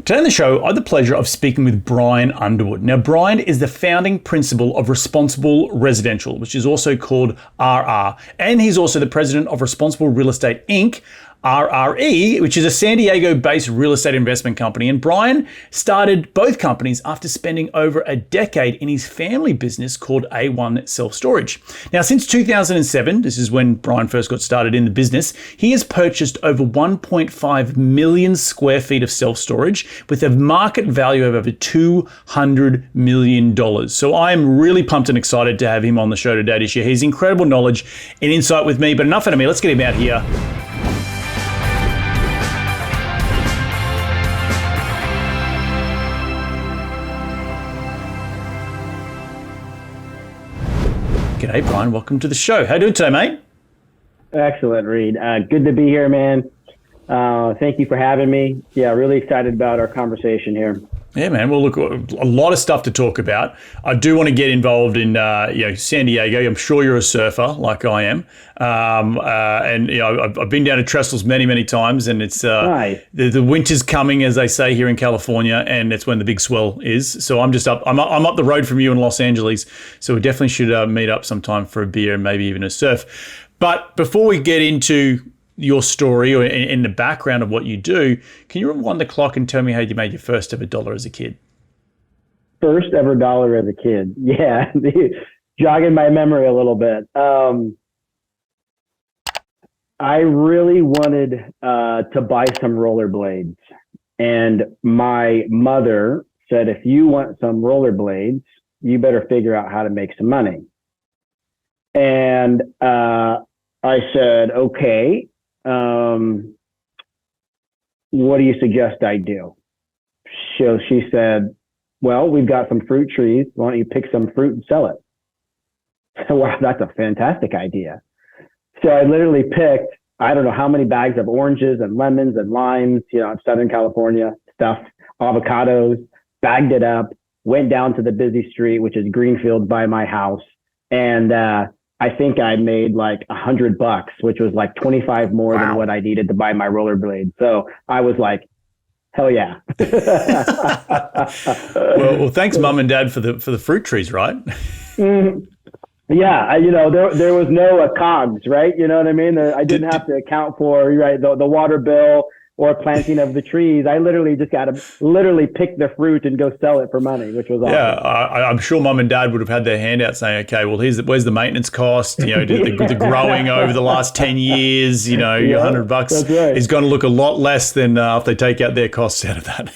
Today on the show, I had the pleasure of speaking with Bryan Underwood. Now, Bryan is the founding principal of Responsible Residential, which is also called RR, and he's also the president of Responsible Real Estate Inc., RRE, which is a San Diego-based real estate investment company. And Bryan started both companies after spending over a decade in his family business called A1 Self-Storage. Now, since 2007, this is when Bryan first got started in the business, he has purchased over 1.5 million square feet of self-storage with a market value of over $200 million. So I am really pumped and excited to have him on the show today to share his incredible knowledge and insight with me. But enough out of me, let's get him out here. G'day, Bryan. Welcome to the show. How are you doing today, mate? Excellent, Reed. Good to be here, man. Thank you for having me. Yeah, really excited about our conversation here. Yeah, man. Well, look, a lot of stuff to talk about. I do want to get involved in, San Diego. I'm sure you're a surfer like I am. And I've been down to Trestles many, many times, and it's Nice. the winter's coming, as they say here in California, and it's when the big swell is. So I'm just up. I'm up the road from you in Los Angeles, so we definitely should meet up sometime for a beer and maybe even a surf. But before we get into your story or in the background of what you do, can you rewind the clock and tell me how you made your first ever dollar as a kid? First ever dollar as a kid. Yeah, jogging my memory a little bit. I really wanted to buy some rollerblades, and my mother said, if you want some rollerblades, you better figure out how to make some money. And I said, okay. What do you suggest I do? So she said, well, we've got some fruit trees. Why don't you pick some fruit and sell it? So, wow, that's a fantastic idea. So I literally picked, I don't know how many bags of oranges and lemons and limes, Southern California stuff, avocados, bagged it up, went down to the busy street, which is Greenfield by my house. And, I think I made like $100, which was like 25 more than what I needed to buy my rollerblades. So I was like, hell yeah. well, thanks, Mum and Dad, for the fruit trees, right? Yeah, there was no cogs, right? You know what I mean? I didn't have to account for the water bill or planting of the trees. I literally just got to pick the fruit and go sell it for money, which was awesome. Yeah, I'm sure Mum and Dad would have had their hand out saying, okay, well, where's the maintenance cost? The growing over the last 10 years, your $100 is going to look a lot less than if they take out their costs out of that.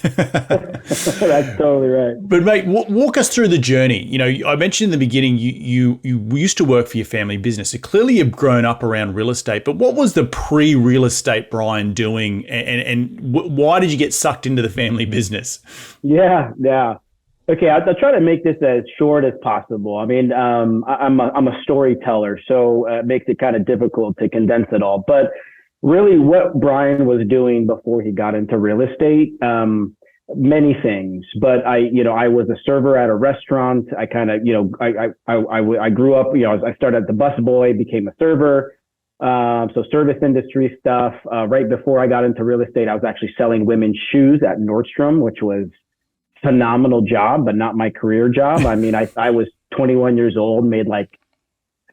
That's totally right. But mate, walk us through the journey. I mentioned in the beginning, you used to work for your family business. So clearly you've grown up around real estate, but what was the pre-real estate Bryan doing? And why did you get sucked into the family business? Yeah. Okay, I'll try to make this as short as possible. I mean, I'm a storyteller, so it makes it kind of difficult to condense it all. But really, what Bryan was doing before he got into real estate, many things. But I was a server at a restaurant. I kind of, I grew up. I started as the busboy, became a server. So service industry stuff. Right before I got into real estate, I was actually selling women's shoes at Nordstrom, which was a phenomenal job, but not my career job. I mean, I was 21 years old, made I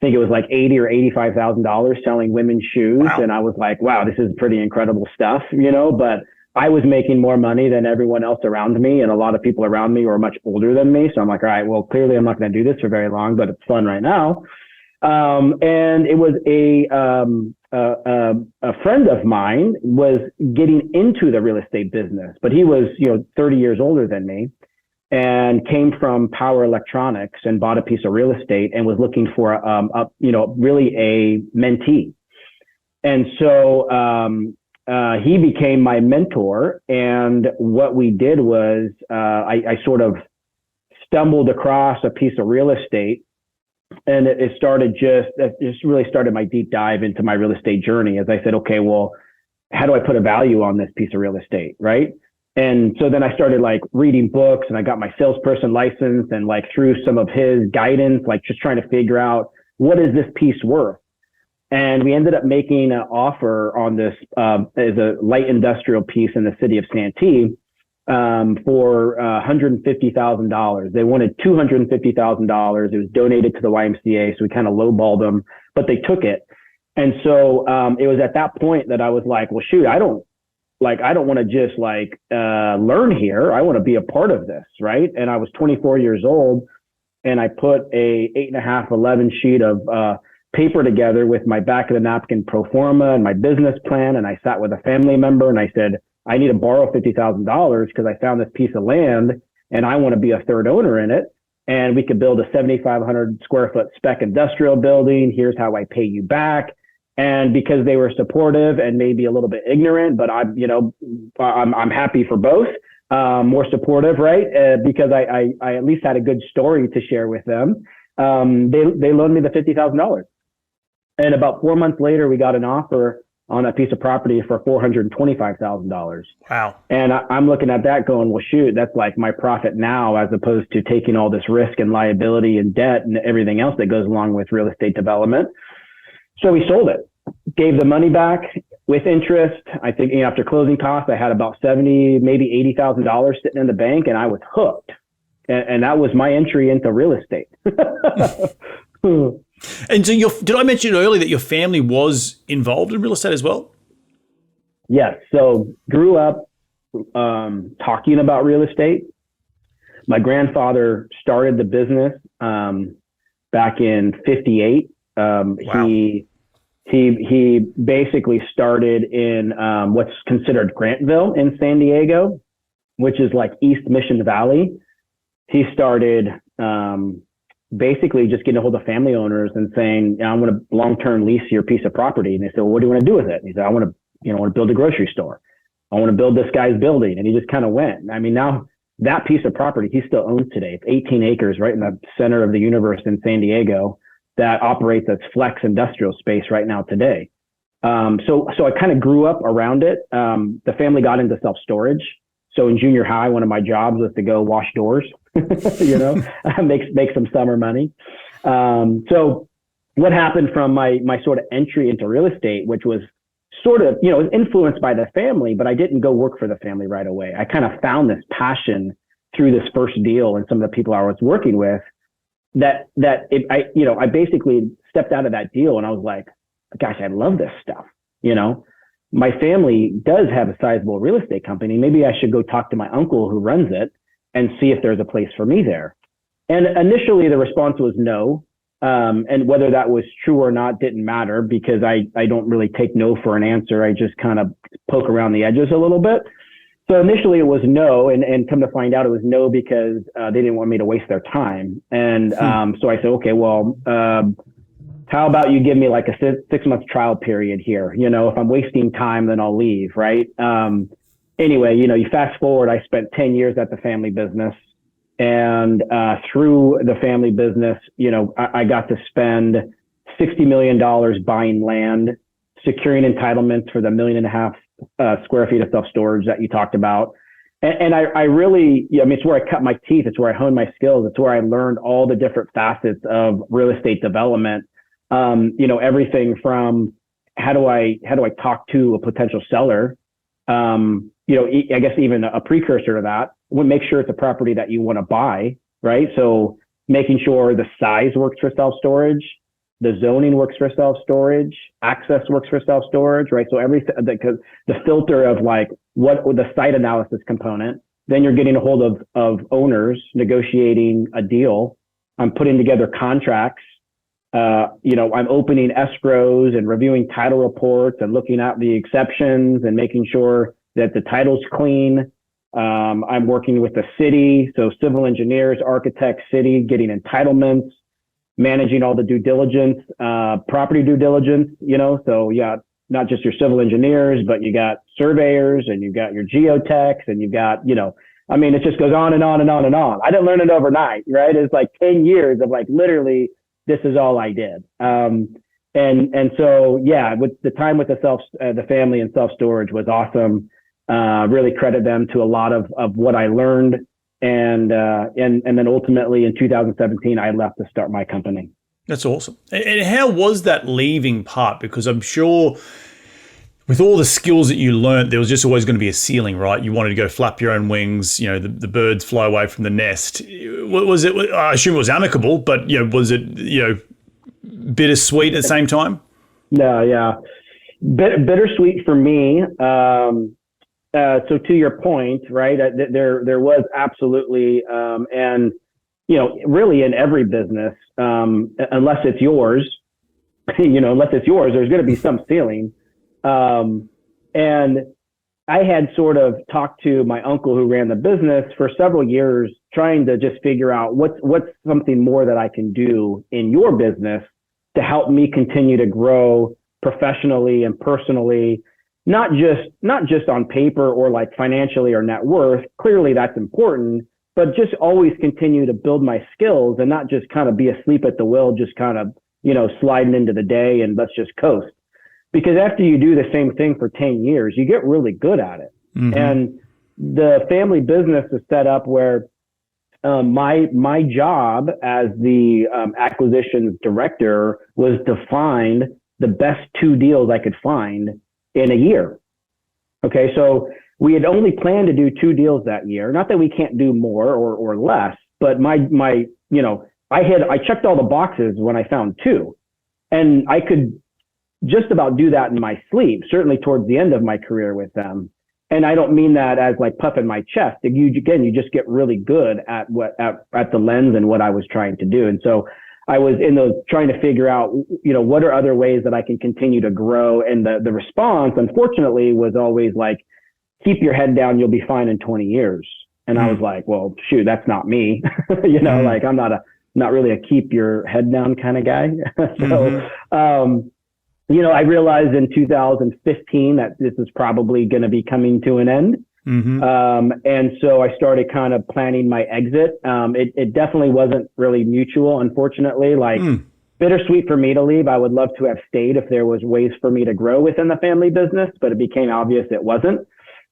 think it was like $80,000 or $85,000 selling women's shoes. Wow. And I was like, wow, this is pretty incredible stuff, but I was making more money than everyone else around me. And a lot of people around me were much older than me. So I'm like, all right, well, clearly I'm not going to do this for very long, but it's fun right now. And it was a friend of mine was getting into the real estate business, but he was, 30 years older than me and came from power electronics and bought a piece of real estate and was looking for, really a mentee. And so, he became my mentor. And what we did was, I sort of stumbled across a piece of real estate. And it just really started my deep dive into my real estate journey as I said, okay, well, how do I put a value on this piece of real estate? Right. And so then I started reading books and I got my salesperson license and through some of his guidance, just trying to figure out what is this piece worth? And we ended up making an offer on this as a light industrial piece in the city of Santee. for $150,000. They wanted $250,000. It was donated to the YMCA, so we kind of lowballed them, but they took it. And so it was at that point that I was like, well, shoot, I don't want to just learn here. I want to be a part of this, right? And I was 24 years old, and I put a 8.5, 11 sheet of paper together with my back of the napkin pro forma and my business plan. And I sat with a family member and I said, I need to borrow $50,000 because I found this piece of land and I want to be a third owner in it. And we could build a 7,500 square foot spec industrial building. Here's how I pay you back. And because they were supportive and maybe a little bit ignorant, but I'm happy for both, more supportive, right? Because I at least had a good story to share with them. They loaned me the $50,000. And about 4 months later, we got an offer on a piece of property for $425,000. Wow. And I'm looking at that going, well, shoot, that's like my profit now, as opposed to taking all this risk and liability and debt and everything else that goes along with real estate development. So we sold it, gave the money back with interest. I think after closing costs, I had about $70,000, maybe $80,000 sitting in the bank, and I was hooked. And that was my entry into real estate. And so did I mention earlier that your family was involved in real estate as well? Yes. So grew up talking about real estate. My grandfather started the business back in 58. Wow. He basically started in what's considered Grantville in San Diego, which is like East Mission Valley. He started basically just getting a hold of family owners and saying, I want to long-term lease your piece of property. And they said, well, what do you want to do with it? And he said, I want to build a grocery store. I want to build this guy's building. And he just kind of went. I mean, now that piece of property he still owns today. It's 18 acres right in the center of the universe in San Diego that operates as flex industrial space right now today. So I kind of grew up around it. The family got into self-storage. So in junior high, one of my jobs was to go wash doors, make some summer money. So what happened from my sort of entry into real estate, which was sort of, influenced by the family, but I didn't go work for the family right away. I kind of found this passion through this first deal and some of the people I was working with I basically stepped out of that deal and I was like, gosh, I love this stuff. My family does have a sizable real estate company. Maybe I should go talk to my uncle who runs it and see if there's a place for me there. And initially the response was no. And whether that was true or not didn't matter because I don't really take no for an answer. I just kind of poke around the edges a little bit. So initially it was no, and come to find out it was no because they didn't want me to waste their time. And so I said, okay, well, how about you give me like a 6-month trial period here? If I'm wasting time, then I'll leave, right? Anyway, you fast forward, I spent 10 years at the family business. And through the family business, I got to spend $60 million buying land, securing entitlements for the 1.5 million square feet of self-storage that you talked about. And I really, it's where I cut my teeth. It's where I honed my skills. It's where I learned all the different facets of real estate development. Everything from how do I talk to a potential seller? I guess even a precursor to that would make sure it's a property that you want to buy, right? So making sure the size works for self-storage, the zoning works for self-storage, access works for self-storage, right? So everything, because the filter of like what the site analysis component, then you're getting a hold of owners, negotiating a deal. I'm putting together contracts. I'm opening escrows and reviewing title reports and looking at the exceptions and making sure that the title's clean. I'm working with the city, so civil engineers, architects, city, getting entitlements, managing all the due diligence, property due diligence, so yeah, not just your civil engineers, but you got surveyors and you've got your geotechs and you've got, it just goes on and on and on and on. I didn't learn it overnight, right? It's like 10 years of like literally this is all I did. And so, yeah, with the time with the family and self-storage was awesome. Really credit them to a lot of what I learned. And then ultimately in 2017, I left to start my company. That's awesome. And how was that leaving part? Because I'm sure With all the skills that you learned, there was just always going to be a ceiling, right? You wanted to go flap your own wings, the birds fly away from the nest. What was it? I assume it was amicable, but was it, bittersweet at the same time? No, yeah. Bittersweet for me. So to your point, right, there was absolutely, and, really in every business, unless it's yours, there's going to be some ceiling. And I had sort of talked to my uncle who ran the business for several years, trying to just figure out what's something more that I can do in your business to help me continue to grow professionally and personally, not just on paper or like financially or net worth. Clearly that's important, but just always continue to build my skills and not just kind of be asleep at the wheel, just kind of, sliding into the day and let's just coast. Because after you do the same thing for 10 years, you get really good at it. Mm-hmm. And the family business is set up where my job as the acquisitions director was to find the best 2 deals I could find in a year. Okay, so we had only planned to do 2 deals that year. Not that we can't do more or less, but I checked all the boxes when I found 2, and I could just about do that in my sleep, certainly towards the end of my career with them. And I don't mean that as like puffing my chest. You just get really good at at the lens and what I was trying to do. And so I was in those trying to figure out, what are other ways that I can continue to grow. And the response, unfortunately, was always like, keep your head down, you'll be fine in 20 years. And I was like, well, shoot, that's not me. Like I'm not really a keep your head down kind of guy. So, I realized in 2015 that this is probably going to be coming to an end. Mm-hmm. And so I started kind of planning my exit. It definitely wasn't really mutual, unfortunately. Bittersweet for me to leave. I would love to have stayed if there was ways for me to grow within the family business, but it became obvious it wasn't.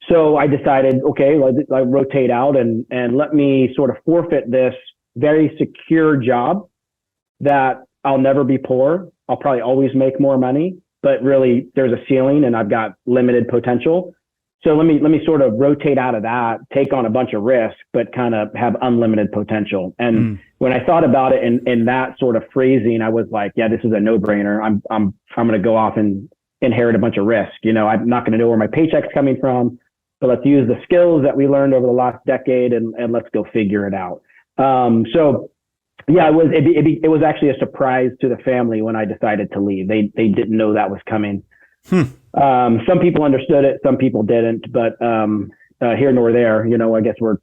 So I decided, okay, I rotate out and let me sort of forfeit this very secure job that I'll never be poor. I'll probably always make more money, but really there's a ceiling and I've got limited potential. So let me sort of rotate out of that, take on a bunch of risk, but kind of have unlimited potential. And when I thought about it in that sort of phrasing, I was like, yeah, this is a no-brainer. I'm going to go off and inherit a bunch of risk. I'm not going to know where my paycheck's coming from, but let's use the skills that we learned over the last decade and let's go figure it out. So yeah, it was actually a surprise to the family when I decided to leave. They didn't know that was coming. Some people understood it, some people didn't, but here nor there, I guess we're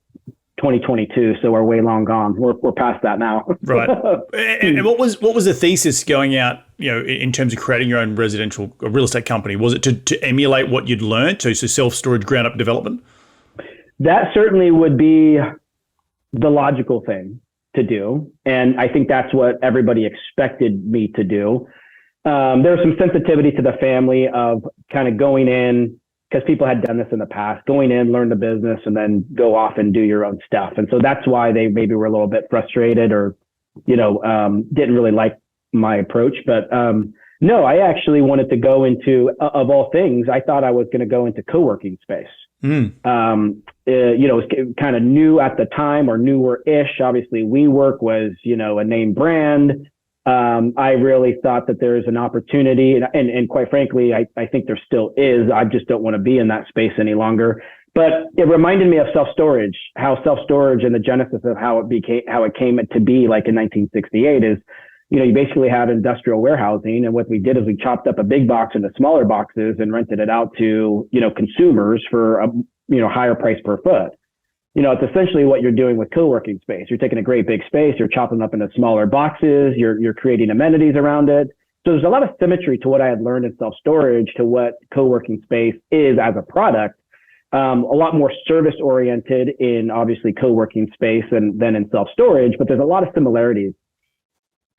2022, so we're way long gone. We're past that now. Right. And what was the thesis going out, in terms of creating your own real estate company? Was it to emulate what you'd learned, so self-storage ground up development? That certainly would be the logical thing to do. And I think that's what everybody expected me to do. There was some sensitivity to the family of kind of going in, because people had done this in the past, going in, learn the business, and then go off and do your own stuff. And so that's why they maybe were a little bit frustrated or, didn't really like my approach. But no, I actually wanted to go into, of all things, I thought I was going to go into co-working space. It was kind of new at the time, or newer-ish. Obviously, WeWork was, a name brand. I really thought that there's an opportunity, and quite frankly, I think there still is. I just don't want to be in that space any longer. But it reminded me of self-storage, how self-storage and the genesis of how it came to be, like in 1968, is, you basically have industrial warehousing. And what we did is we chopped up a big box into smaller boxes and rented it out to, consumers for a, higher price per foot. It's essentially what you're doing with co-working space. You're taking a great big space, you're chopping up into smaller boxes, you're creating amenities around it. So there's a lot of symmetry to what I had learned in self-storage to what co-working space is as a product. A lot more service oriented in obviously co-working space than in self-storage, but there's a lot of similarities.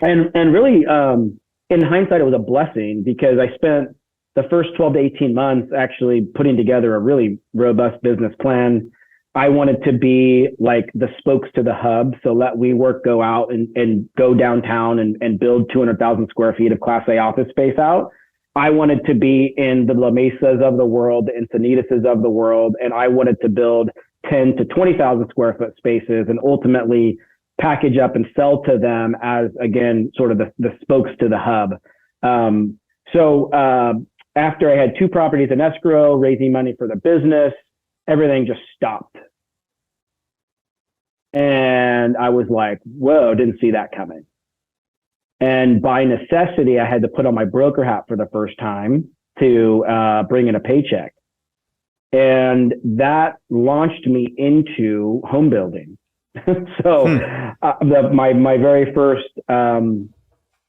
And really, in hindsight, it was a blessing, because I spent the first 12 to 18 months actually putting together a really robust business plan. I wanted to be like the spokes to the hub. So let WeWork go out and go downtown and build 200,000 square feet of Class A office space out. I wanted to be in the La Mesas of the world, the Encinitas of the world, and I wanted to build 10 to 20,000 square foot spaces and ultimately package up and sell to them as, again, sort of the spokes to the hub. So after I had 2 properties in escrow, raising money for the business, everything just stopped. And I was like, whoa, didn't see that coming. And by necessity, I had to put on my broker hat for the first time to bring in a paycheck. And that launched me into home building. So my very first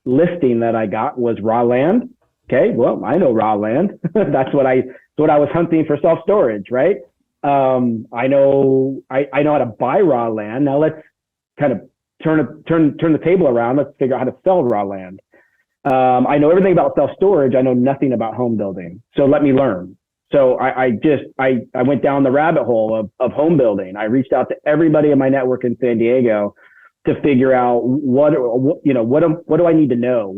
listing that I got was raw land. Okay, well, I know raw land. That's what I was hunting for, self-storage, right? I know how to buy raw land. Now let's kind of turn the table around. Let's figure out how to sell raw land. I know everything about self-storage. I know nothing about home building. So let me learn. So I went down the rabbit hole of home building. I reached out to everybody in my network in San Diego to figure out what do I need to know?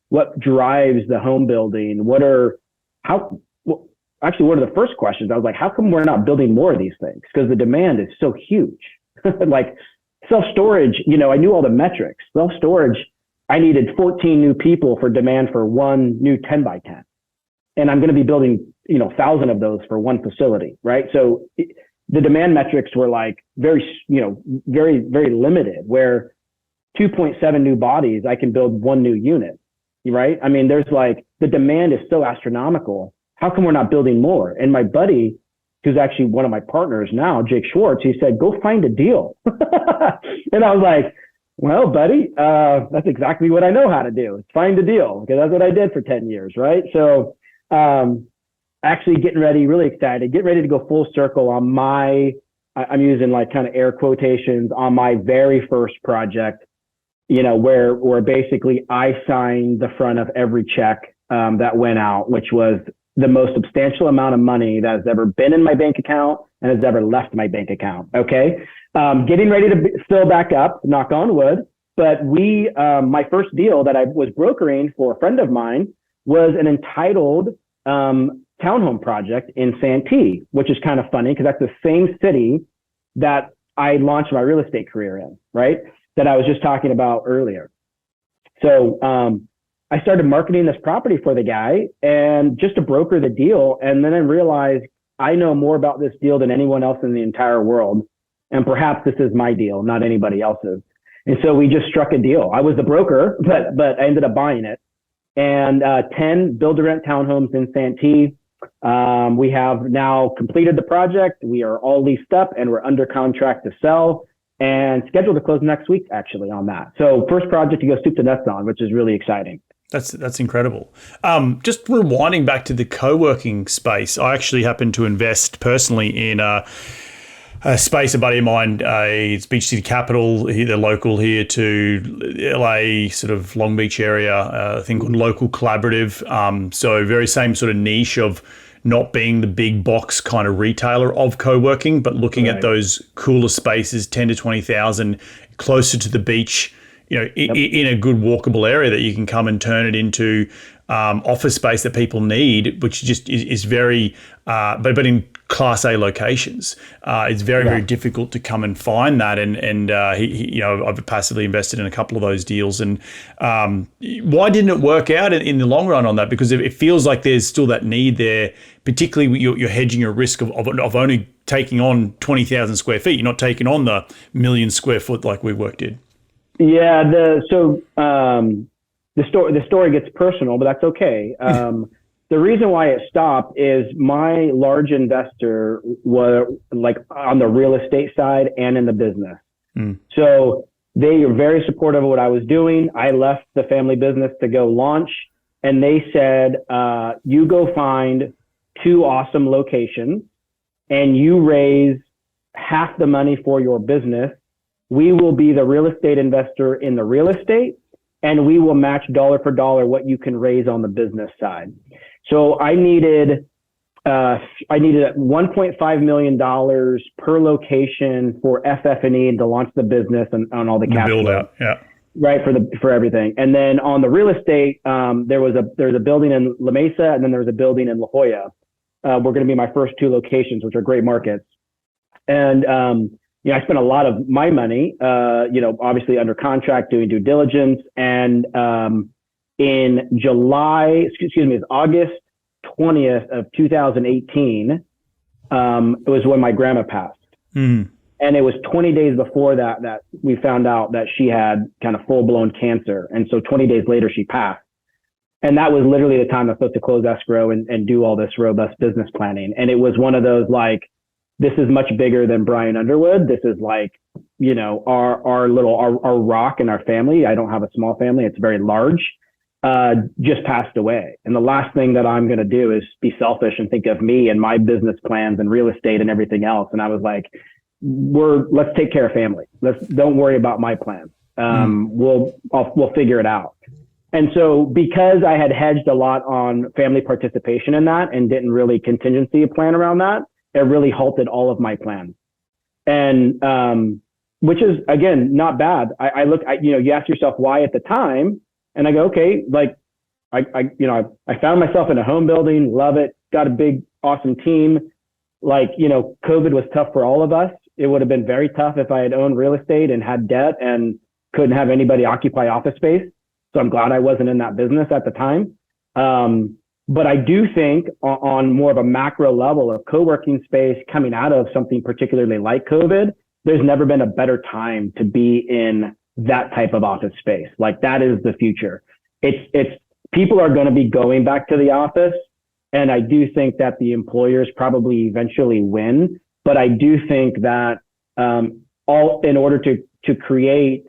What drives the home building? What are the first questions? I was like, how come we're not building more of these things? Because the demand is so huge. Like self-storage, I knew all the metrics. Self-storage, I needed 14 new people for demand for one new 10 by 10. And I'm going to be building, 1,000 of those for one facility, right? So the demand metrics were like very, very limited, where 2.7 new bodies, I can build one new unit, right? I mean, there's like, the demand is so astronomical. How come we're not building more? And my buddy, who's actually one of my partners now, Jake Schwartz, he said, go find a deal. And I was like, well, buddy, that's exactly what I know how to do. Find a deal, because that's what I did for 10 years, right? So actually getting ready, really excited, get ready to go full circle on I'm using like kind of air quotations, on my very first project, where basically I signed the front of every check that went out, which was the most substantial amount of money that has ever been in my bank account and has ever left my bank account. Okay. Getting ready to fill back up, knock on wood. But my first deal that I was brokering for a friend of mine was an entitled townhome project in Santee, which is kind of funny because that's the same city that I launched my real estate career in, right? That I was just talking about earlier. So I started marketing this property for the guy and just to broker the deal. And then I realized I know more about this deal than anyone else in the entire world. And perhaps this is my deal, not anybody else's. And so we just struck a deal. I was the broker, but I ended up buying it. And 10 build-to-rent townhomes in Santee. We have now completed the project. We are all leased up and we're under contract to sell and scheduled to close next week, actually, on that. So first project to go soup to nuts on, which is really exciting. That's incredible. Just rewinding back to the co-working space, I actually happen to invest personally in a space, a buddy of mine, it's Beach City Capital, they're local here to LA, sort of Long Beach area, I think Local Collaborative. So very same sort of niche of not being the big box kind of retailer of co-working, but looking at those cooler spaces, 10 to 20,000, closer to the beach, in a good walkable area that you can come and turn it into office space that people need, which just is very, but in Class A locations, it's very, very difficult to come and find that. And I've passively invested in a couple of those deals. And why didn't it work out in the long run on that? Because it feels like there's still that need there, particularly you're hedging your risk of only taking on 20,000 square feet. You're not taking on the 1 million square foot like WeWork did. Yeah. The story gets personal, but that's okay. The reason why it stopped is my large investor was like on the real estate side and in the business. So they were very supportive of what I was doing. I left the family business to go launch, and they said, you go find 2 awesome locations and you raise half the money for your business. We will be the real estate investor in the real estate, and we will match dollar for dollar what you can raise on the business side. So I needed $1.5 million per location for FF&E and to launch the business and on all the cash build flow. out. Yeah. right, for everything. And then on the real estate, there's a building in La Mesa, and then there was a building in La Jolla. We're going to be my first two locations, which are great markets. And I spent a lot of my money, obviously under contract, doing due diligence. And in it's August 20th of 2018, it was when my grandma passed. Mm. And it was 20 days before that we found out that she had kind of full-blown cancer. And so 20 days later, she passed. And that was literally the time I was supposed to close escrow and do all this robust business planning. And it was one of those, like, this is much bigger than Bryan Underwood. This is like, our rock in our family. I don't have a small family. It's very large. Just passed away. And the last thing that I'm going to do is be selfish and think of me and my business plans and real estate and everything else. And I was like, let's take care of family. Don't worry about my plans. We'll figure it out. And so because I had hedged a lot on family participation in that and didn't really contingency plan around that, it really halted all of my plans. And, which is, again, not bad. You ask yourself why at the time, and I go, okay, like, I found myself in a home building, love it, got a big, awesome team. Like, COVID was tough for all of us. It would have been very tough if I had owned real estate and had debt and couldn't have anybody occupy office space. So I'm glad I wasn't in that business at the time. But I do think on more of a macro level of co-working space coming out of something particularly like COVID, there's never been a better time to be in that type of office space. Like, that is the future. It's people are going to be going back to the office. And I do think that the employers probably eventually win. But I do think that all in order to create,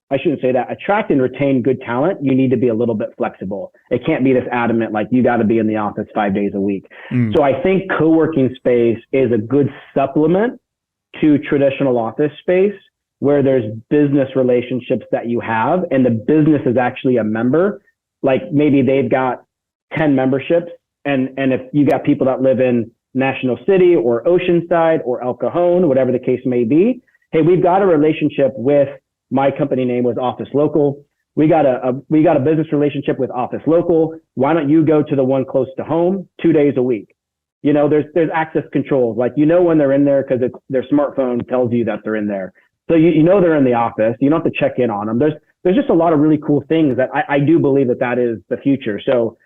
I shouldn't say that, attract and retain good talent, you need to be a little bit flexible. It can't be this adamant, like, you got to be in the office 5 days a week. So I think co-working space is a good supplement to traditional office space, where there's business relationships that you have, and the business is actually a member. Like, maybe they've got 10 memberships, and if you got people that live in National City or Oceanside or El Cajon, whatever the case may be, hey, we've got a relationship with, my company name was Office Local. We got a business relationship with Office Local. Why don't you go to the one close to home 2 days a week? There's access controls. Like, when they're in there because their smartphone tells you that they're in there. So they're in the office. You don't have to check in on them. There's just a lot of really cool things that I do believe that is the future. So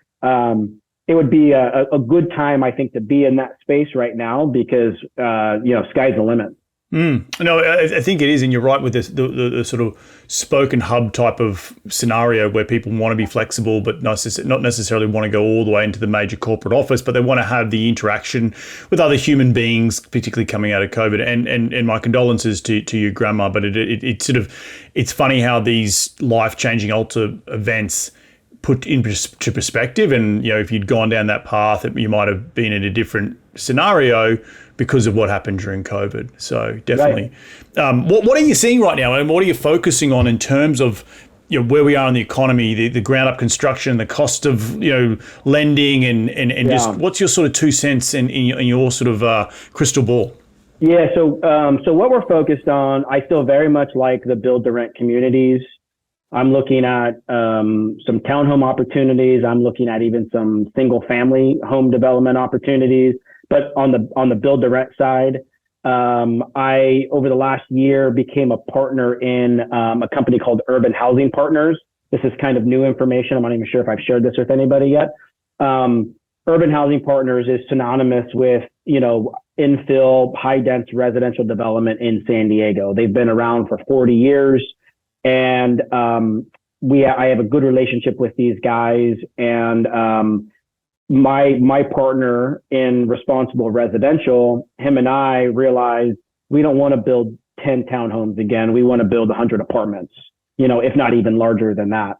it would be a good time, I think, to be in that space right now because sky's the limit. No, I think it is, and you're right with this, the sort of spoke and hub type of scenario where people want to be flexible, but not necessarily want to go all the way into the major corporate office, but they want to have the interaction with other human beings, particularly coming out of COVID. And my condolences to your grandma, but it's funny how these life-changing alter events put into perspective, and if you'd gone down that path, you might have been in a different scenario because of what happened during COVID. So definitely. Right. What are you seeing right now, and what are you focusing on in terms of where we are in the economy, the ground up construction, the cost of lending, and just what's your sort of 2 cents in your sort of crystal ball? Yeah. So what we're focused on, I still very much like the build to rent communities. I'm looking at some townhome opportunities. I'm looking at even some single family home development opportunities. But on the build to rent side, I over the last year became a partner in a company called Urban Housing Partners. This is kind of new information. I'm not even sure if I've shared this with anybody yet. Urban Housing Partners is synonymous with infill, high dense residential development in San Diego. They've been around for 40 years. And I have a good relationship with these guys, and my partner in responsible residential, him and I realized we don't want to build 10 townhomes again. We want to build 100 apartments, if not even larger than that.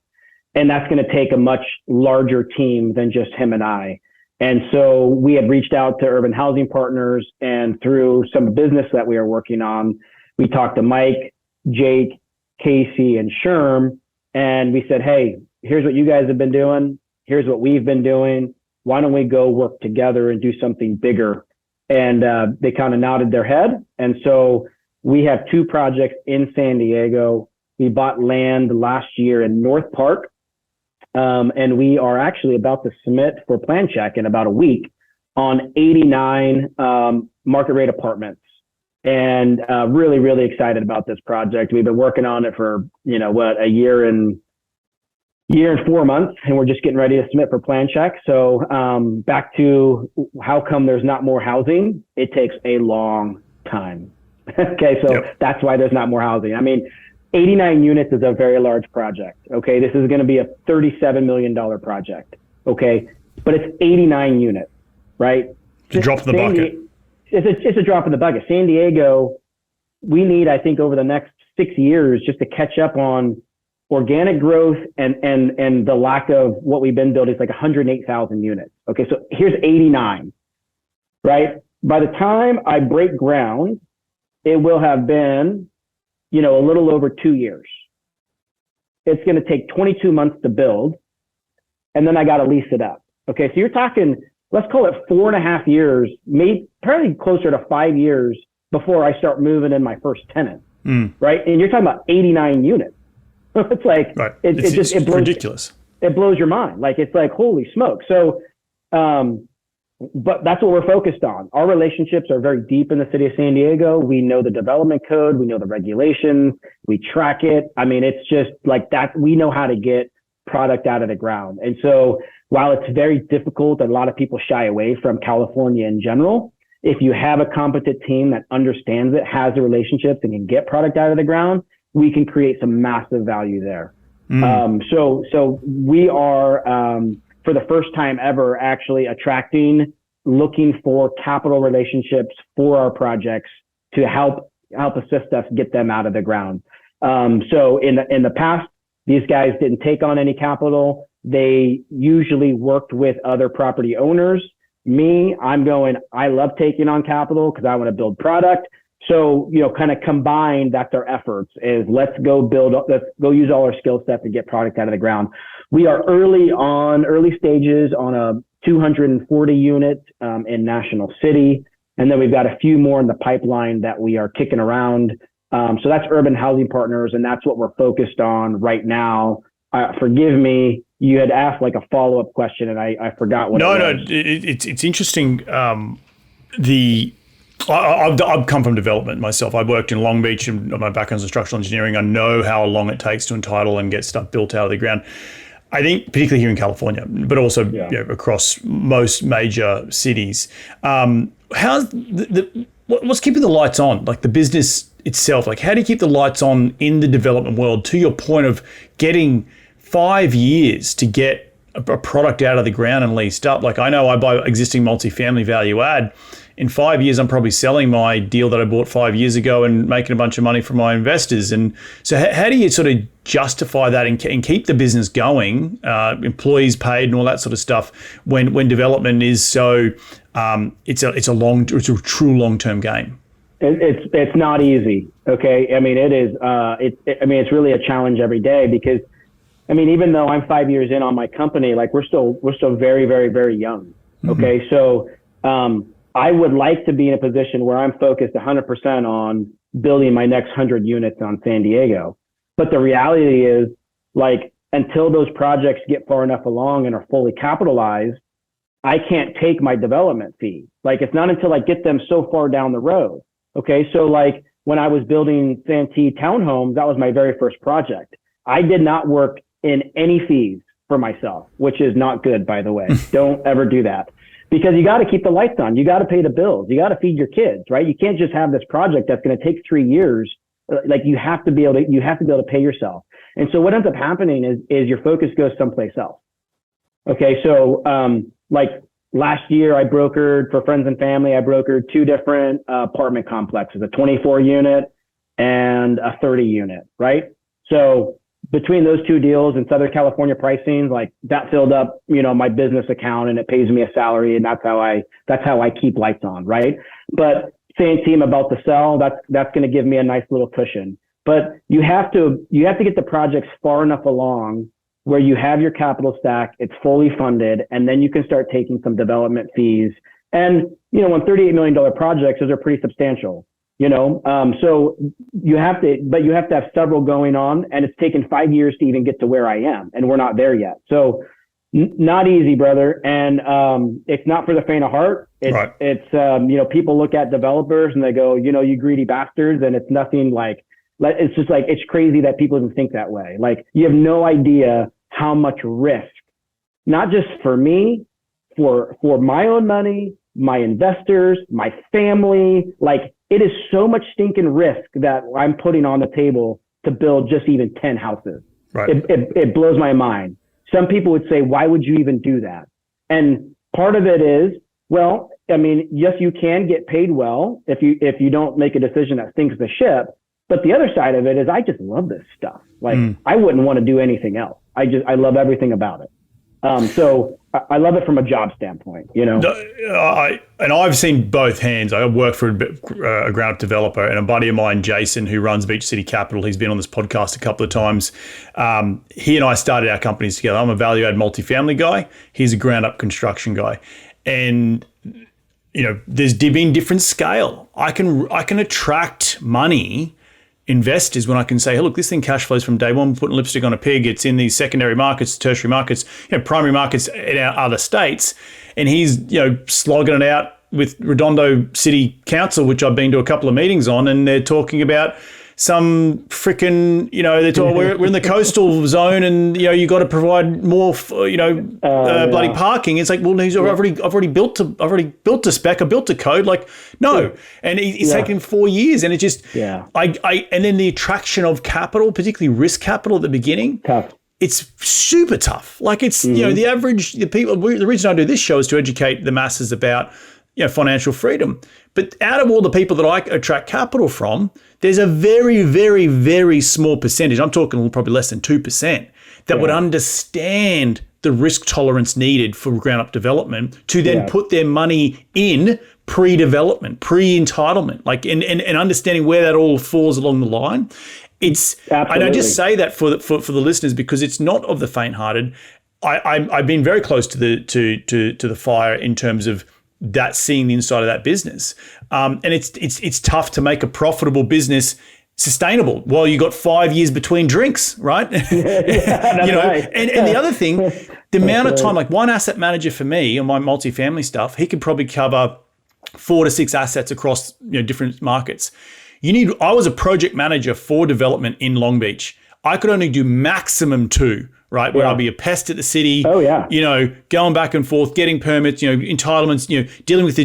And that's going to take a much larger team than just him and I. And so we had reached out to Urban Housing Partners, and through some business that we are working on, we talked to Mike, Jake, Casey, and Sherm, and we said, hey, here's what you guys have been doing. Here's what we've been doing. Why don't we go work together and do something bigger? And they kind of nodded their head. And so we have 2 projects in San Diego. We bought land last year in North Park. And we are actually about to submit for plan check in about a week on 89 market rate apartments. And really, really excited about this project. We've been working on it for, a year and 4 months, and we're just getting ready to submit for plan check. So back to how come there's not more housing? It takes a long time. Okay, so That's why there's not more housing. I mean, 89 units is a very large project. Okay, this is going to be a $37 million project. Okay, but it's 89 units, right? It's a drop in the bucket. It's a drop in the bucket. San Diego, we need, I think, over the next 6 years just to catch up on organic growth and the lack of what we've been building. It's like 108,000 units. Okay, so here's 89, right? By the time I break ground, it will have been, a little over 2 years. It's going to take 22 months to build, and then I got to lease it up. Okay, so you're talking, let's call it 4.5 years, maybe probably closer to 5 years before I start moving in my first tenant, right? And you're talking about 89 units. It's like, right. It's blows, ridiculous. It blows your mind. Like, it's like, holy smoke. So, but that's what we're focused on. Our relationships are very deep in the city of San Diego. We know the development code. We know the regulations. We track it. I mean, it's just like that. We know how to get product out of the ground. And so while it's very difficult, and a lot of people shy away from California in general, if you have a competent team that understands it, has the relationships, and can get product out of the ground, we can create some massive value there. So we are, for the first time ever, actually looking for capital relationships for our projects to help assist us get them out of the ground. So in the past, these guys didn't take on any capital. They usually worked with other property owners. Me, I love taking on capital because I want to build product. So, kind of combined, that's our efforts is let's go use all our skill set to get product out of the ground. We are early stages on a 240 unit in National City. And then we've got a few more in the pipeline that we are kicking around. So that's Urban Housing Partners, and that's what we're focused on right now. Forgive me, you had asked like a follow-up question, and I forgot what it was. No, it's interesting. I've come from development myself. I worked in Long Beach, and my background's in structural engineering. I know how long it takes to entitle and get stuff built out of the ground. I think particularly here in California, but also across most major cities. How's what's keeping the lights on? Like the business itself, like how do you keep the lights on in the development world, to your point of getting 5 years to get a product out of the ground and leased up? Like I know I buy existing multifamily value add. In 5 years, I'm probably selling my deal that I bought 5 years ago and making a bunch of money for my investors. And so how do you sort of justify that and keep the business going, employees paid and all that sort of stuff when development is so, it's a true long-term game? It's not easy. Okay. I mean, it is, it's really a challenge every day because, I mean, even though I'm 5 years in on my company, like we're still very, very, very young. Okay. So, I would like to be in a position where I'm focused 100% on building my next 100 units on San Diego. But the reality is, like, until those projects get far enough along and are fully capitalized, I can't take my development fee. Like, it's not until I get them so far down the road. Okay. So like when I was building Santee townhomes, that was my very first project. I did not work in any fees for myself, which is not good, by the way. Don't ever do that. Because you got to keep the lights on. You got to pay the bills. You got to feed your kids, right? You can't just have this project that's going to take 3 years. Like you have to be able to pay yourself. And so what ends up happening is your focus goes someplace else. Okay. So, like last year I brokered for friends and family. I brokered 2 different apartment complexes, a 24 unit and a 30 unit. Right. So between those 2 deals in Southern California pricing, like that filled up, my business account and it pays me a salary. And that's how I keep lights on. Right. But Santee I'm about to sell, that's going to give me a nice little cushion. But you have to get the projects far enough along where you have your capital stack, it's fully funded, and then you can start taking some development fees. And, when $38 million projects, those are pretty substantial. So you have to have several going on, and it's taken 5 years to even get to where I am, and we're not there yet. So not easy, brother. And it's not for the faint of heart. It's people look at developers and they go, you greedy bastards. And it's nothing it's just like, it's crazy that people even think that way. Like, you have no idea how much risk, not just for me, for my own money, my investors, my family, like, it is so much stinking risk that I'm putting on the table to build just even 10 houses. Right. It blows my mind. Some people would say, why would you even do that? And part of it is, well, I mean, yes, you can get paid well if you don't make a decision that sinks the ship. But the other side of it is, I just love this stuff. Like, I wouldn't want to do anything else. I love everything about it. So I love it from a job standpoint, And I've seen both hands. I work for a ground up developer, and a buddy of mine, Jason, who runs Beach City Capital, he's been on this podcast a couple of times. He and I started our companies together. I'm a value-add multifamily guy. He's a ground up construction guy. And, there's been different scale. I can attract money, investors, when I can say, hey, look, this thing cash flows from day one. We're putting lipstick on a pig. It's in these secondary markets, tertiary markets, primary markets in our other states. And he's, slogging it out with Redondo City Council, which I've been to a couple of meetings on, and they're talking about some freaking, they're talking, we're in the coastal zone, and you got to provide more, bloody parking. It's like, well, I've already built to spec, I built to code. Like, no, and it's taken 4 years, and it just, and then the attraction of capital, particularly risk capital at the beginning, tough. It's super tough. Like, it's the people. The reason I do this show is to educate the masses about financial freedom. But out of all the people that I attract capital from, there's a very, very, very small percentage, I'm talking probably less than 2%, that would understand the risk tolerance needed for ground up development to then put their money in pre-development, pre-entitlement, like and understanding where that all falls along the line. It's Absolutely. And I just say that for the listeners, because it's not of the faint-hearted. I've been very close to the fire in terms of that, seeing the inside of that business, and it's tough to make a profitable business sustainable while you got 5 years between drinks, right? Right. And the other thing, the amount of time, like one asset manager for me on my multifamily stuff, he could probably cover 4 to 6 assets across different markets. I was a project manager for development in Long Beach. I could only do maximum 2, right? Where I'll be a pest at the city. Oh yeah. Going back and forth, getting permits, entitlements, dealing with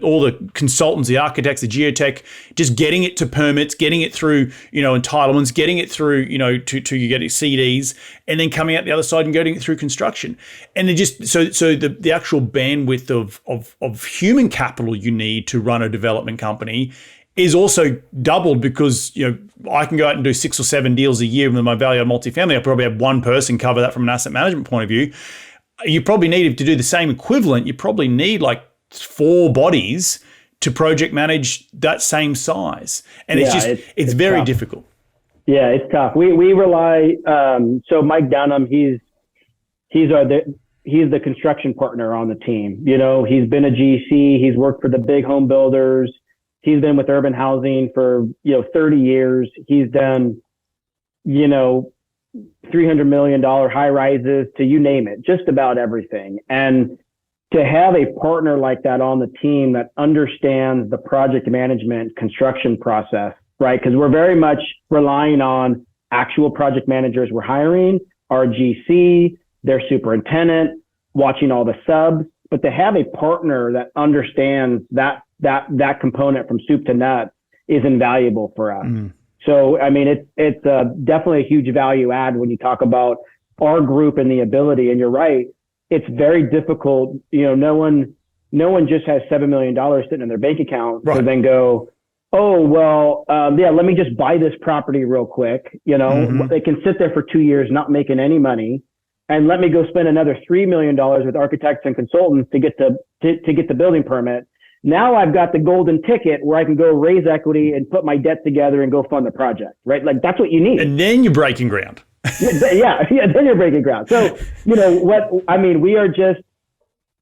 all the consultants, the architects, the geotech, just getting it to permits, getting it through, entitlements, getting it through, to you getting CDs, and then coming out the other side and getting it through construction. And then just so the actual bandwidth of human capital you need to run a development company is also doubled, because I can go out and do 6 or 7 deals a year with my value-add multifamily. I probably have one person cover that from an asset management point of view. You probably need to do the same equivalent. You probably need like 4 bodies to project manage that same size, and it's very tough. Difficult. Yeah, it's tough. We rely. So Mike Dunham, he's the construction partner on the team. He's been a GC. He's worked for the big home builders. He's been with urban housing for, 30 years. He's done, $300 million high rises to you name it, just about everything. And to have a partner like that on the team that understands the project management construction process, right? Because we're very much relying on actual project managers we're hiring, our GC, their superintendent, watching all the subs. But to have a partner that understands that component from soup to nuts is invaluable for us. So, I mean, it's definitely a huge value add when you talk about our group and the ability. And you're right, it's very difficult. No one just has $7 million sitting in their bank account to then go, oh, well, let me just buy this property real quick. They can sit there for 2 years not making any money, and let me go spend another $3 million with architects and consultants to get the building permit. Now I've got the golden ticket where I can go raise equity and put my debt together and go fund the project, right? Like, that's what you need. And then you're breaking ground. Then you're breaking ground. So,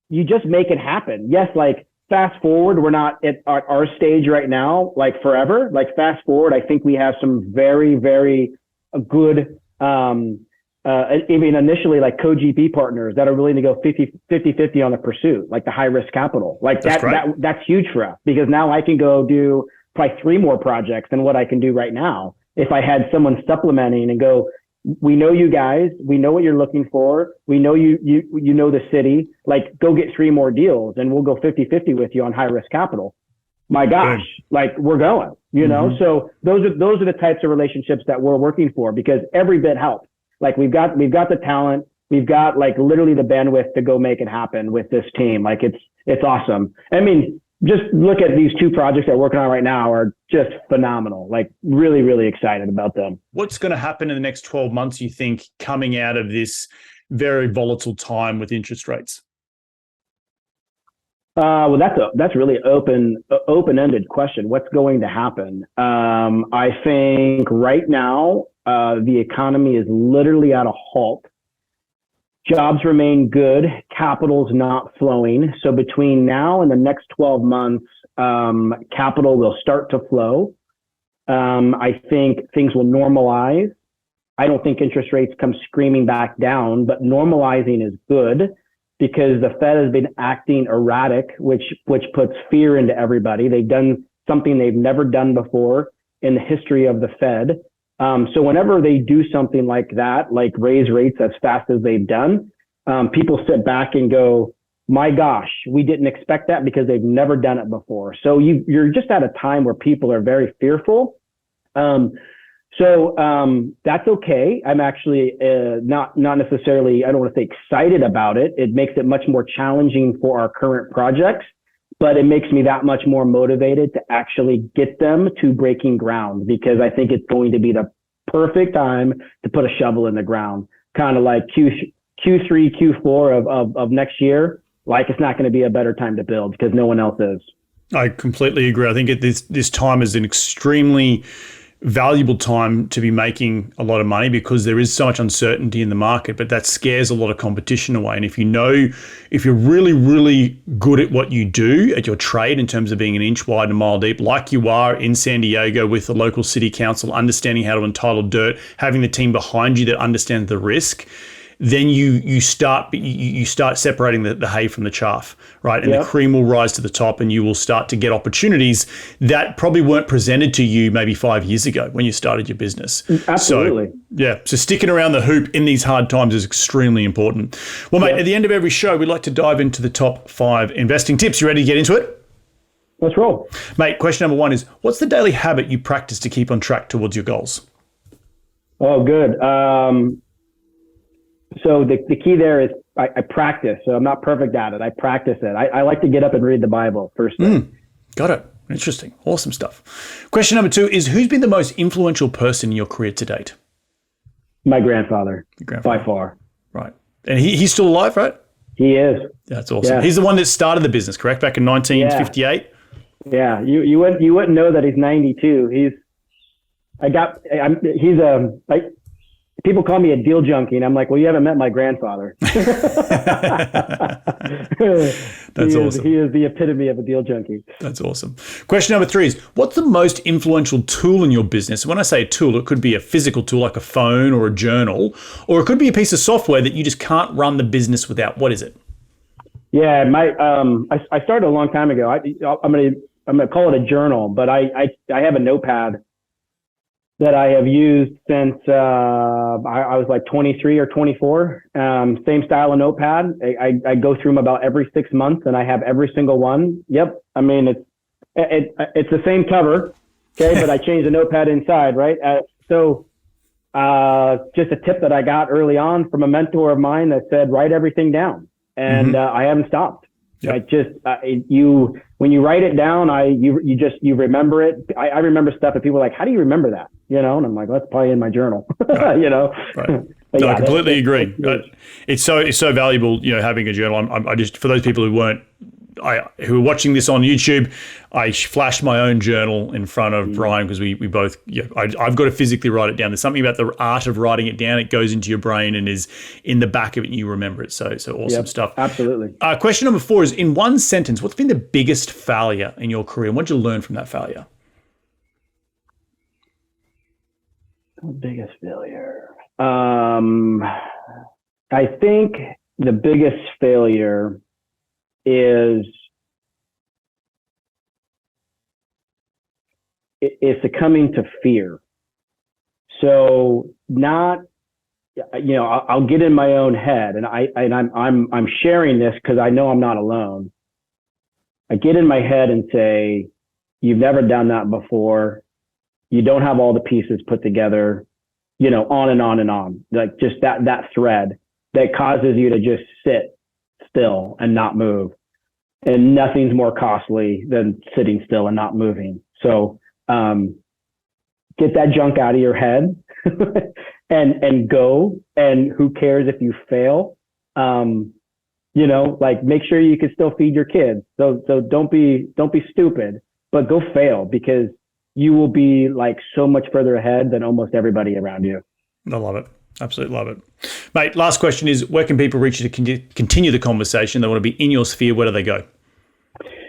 you just make it happen. Yes, like fast forward, we're not at our stage right now, like forever. Like fast forward, I think we have some very, very good, even initially like co-GP partners that are willing to go 50 on the pursuit, like the high risk capital. Like that's huge for us, because now I can go do probably 3 more projects than what I can do right now. If I had someone supplementing and go, we know you guys, we know what you're looking for. We know you know the city, like go get 3 more deals and we'll go 50 with you on high risk capital. My gosh, like we're going, you know? So those are the types of relationships that we're working for, because every bit helps. Like we've got the talent, we've got like literally the bandwidth to go make it happen with this team. Like it's awesome. I mean, just look at these 2 projects that we're working on right now are just phenomenal. Like really, really excited about them. What's going to happen in the next 12 months, you think, coming out of this very volatile time with interest rates? Well, that's really open-ended question. What's going to happen? I think right now, the economy is literally at a halt. Jobs remain good. Capital's not flowing. So between now and the next 12 months, capital will start to flow. I think things will normalize. I don't think interest rates come screaming back down, but normalizing is good, because the Fed has been acting erratic, which puts fear into everybody. They've done something they've never done before in the history of the Fed. So whenever they do something like that, like raise rates as fast as they've done, people sit back and go, my gosh, we didn't expect that, because they've never done it before. So you're just at a time where people are very fearful. So that's okay. I'm actually not necessarily, I don't want to say excited about it. It makes it much more challenging for our current projects, but it makes me that much more motivated to actually get them to breaking ground, because I think it's going to be the perfect time to put a shovel in the ground, kind of like Q3, Q4 of next year. Like it's not going to be a better time to build, because no one else is. I completely agree. I think this time is an extremely valuable time to be making a lot of money, because there is so much uncertainty in the market, but that scares a lot of competition away. And if you're really, really good at what you do, at your trade, in terms of being an inch wide and a mile deep, like you are in San Diego with the local city council, understanding how to entitle dirt, having the team behind you that understands the risk, then you start separating the hay from the chaff, right? And the cream will rise to the top, and you will start to get opportunities that probably weren't presented to you maybe 5 years ago when you started your business. Absolutely. So sticking around the hoop in these hard times is extremely important. Well, mate, at the end of every show, we like to dive into the top 5 investing tips. You ready to get into it? Let's roll. Mate, question number 1 is, what's the daily habit you practice to keep on track towards your goals? Oh, good. So the key there is I practice. So I'm not perfect at it. I practice it. I like to get up and read the Bible first thing. Got it. Interesting. Awesome stuff. Question number 2 is, who's been the most influential person in your career to date? My grandfather, by far. Right. And he's still alive, right? He is. That's awesome. Yeah. He's the one that started the business, correct? Back in 1958? Yeah. You wouldn't know that he's 92. People call me a deal junkie, and I'm like, well, you haven't met my grandfather. That's awesome. He is the epitome of a deal junkie. That's awesome. Question number 3 is, what's the most influential tool in your business? When I say a tool, it could be a physical tool like a phone or a journal, or it could be a piece of software that you just can't run the business without. What is it? Yeah, I started a long time ago. I'm gonna call it a journal, but I have a notepad that I have used since I was like 23 or 24. Same style of notepad. I go through them about every 6 months, and I have every single one. Yep. I mean, it's the same cover, okay, but I changed the notepad inside, right? So just a tip that I got early on from a mentor of mine that said, write everything down, and I haven't stopped. Yep. When you write it down, you remember it. I remember stuff that people are like, how do you remember that? You know, and I'm like, well, that's probably in my journal. Right. You know, right. No, I completely agree. It's so valuable, you know, having a journal. I just, for those people who weren't who are watching this on YouTube, I flashed my own journal in front of Bryan because we both, I've got to physically write it down. There's something about the art of writing it down. It goes into your brain and is in the back of it and you remember it. So awesome stuff. Absolutely. Question number 4 is, in one sentence, what's been the biggest failure in your career? And what did you learn from that failure? The biggest failure. I think the biggest failure is succumbing to fear. So I'll get in my own head, and I'm sharing this because I know I'm not alone. I get in my head and say, "You've never done that before. You don't have all the pieces put together." On and on and on, like just that thread that causes you to just sit still and not move. And nothing's more costly than sitting still and not moving. So get that junk out of your head and go. And who cares if you fail? Make sure you can still feed your kids. So don't be stupid, but go fail, because you will be like so much further ahead than almost everybody around you. I love it. Absolutely love it. Mate, last question is, where can people reach you to continue the conversation? They want to be in your sphere. Where do they go?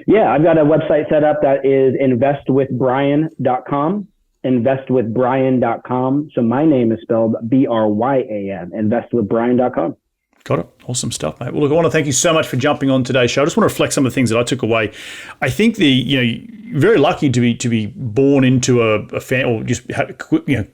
Yeah, I've got a website set up that is investwithbryan.com, investwithbryan.com. So my name is spelled Bryan, investwithbryan.com. Got it. Awesome stuff, mate. Well, look, I want to thank you so much for jumping on today's show. I just want to reflect some of the things that I took away. I think you're very lucky to be born into a family, or just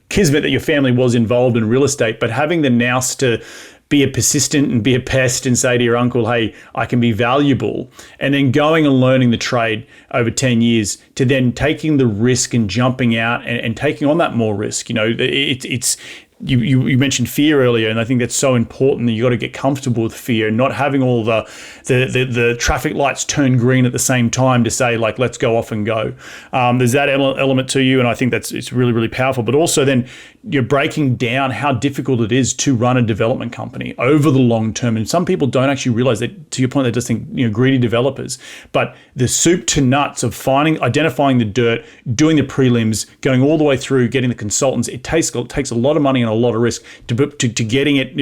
kismet that your family was involved in real estate, but having the nous to be a persistent and be a pest and say to your uncle, "Hey, I can be valuable," and then going and learning the trade over 10 years to then taking the risk and jumping out and taking on that more risk. It's You mentioned fear earlier, and I think that's so important that you got to get comfortable with fear and not having all the traffic lights turn green at the same time to say, like, let's go off and go. There's that element to you, and I think it's really, really powerful. But also then you're breaking down how difficult it is to run a development company over the long term. And some people don't actually realize that, to your point, they just think, greedy developers. But the soup to nuts of identifying the dirt, doing the prelims, going all the way through, getting the consultants, it takes a lot of money and a lot of risk to getting it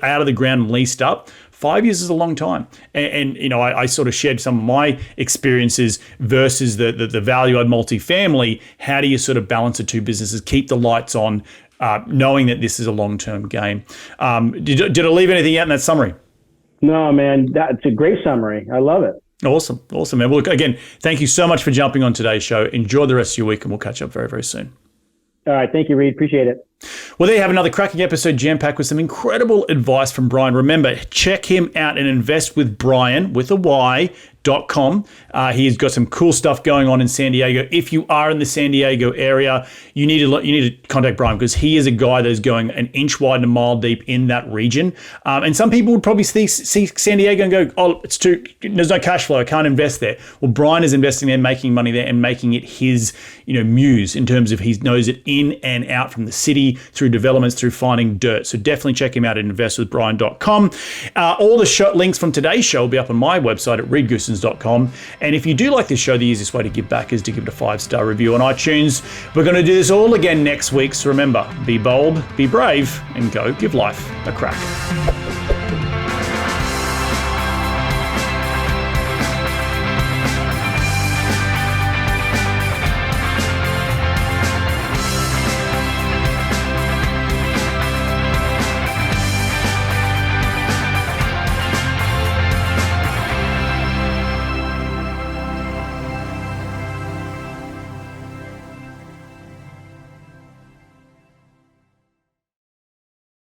out of the ground and leased up. 5 years is a long time. And I sort of shared some of my experiences versus the value-add multifamily. How do you sort of balance the two businesses, keep the lights on, knowing that this is a long-term game? Did I leave anything out in that summary? No, man, that's a great summary. I love it. Awesome, man. Well, look, again, thank you so much for jumping on today's show. Enjoy the rest of your week, and we'll catch up very, very soon. All right. Thank you, Reed. Appreciate it. Well, there you have another cracking episode jam-packed with some incredible advice from Bryan. Remember, check him out and invest with Bryan with a Y.com. He's got some cool stuff going on in San Diego. If you are in the San Diego area, you need to contact Bryan, because he is a guy that is going an inch wide and a mile deep in that region. And some people would probably see San Diego and go, "Oh, there's no cash flow. I can't invest there." Well, Bryan is investing there, making money there, and making it his muse in terms of he knows it in and out, from the city through developments, through finding dirt. So definitely check him out at investwithbryan.com. All the links from today's show will be up on my website at reedgoosens.com. And if you do like this show, the easiest way to give back is to give it a 5-star review on iTunes. We're going to do this all again next week. So remember, be bold, be brave, and go give life a crack.